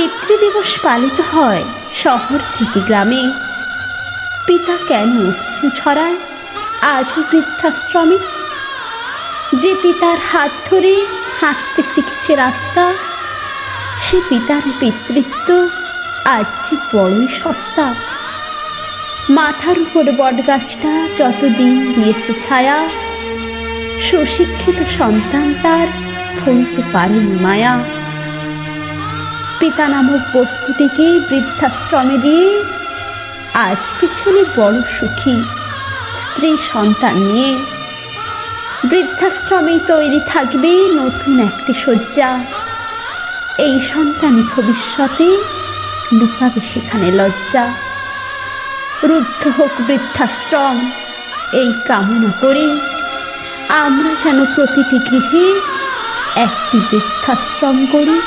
পিতৃদিবস পালিত হয় শহর থেকে গ্রামে। পিতা কেন অশ্রু ছড়ায় আজও বৃদ্ধাশ্রমে? যে পিতার হাত ধরে হাঁটতে শিখেছে রাস্তা, সে পিতার পিতৃত্ব আজ যে বড়ই সস্তা। মাথার উপর বটগাছটা যতদিন দিয়েছে ছায়া, সুশিক্ষিত সন্তান তার ভুলতে পারেনি মায়া। পিতা নামক বস্তুটিকে বৃদ্ধাশ্রমে দিয়ে আজকে ছেলে বড় সুখী, স্ত্রী সন্তান নিয়ে। বৃদ্ধাশ্রমেই তৈরি থাকবে নতুন একটি শয্যা, এই সন্তানই ভবিষ্যতে লুকাবে সেখানে লজ্জা। রুদ্ধ হোক বৃদ্ধাশ্রম এই কামনা করি, আমরা যেন প্রতিটি গৃহে একটি বৃদ্ধাশ্রম করি।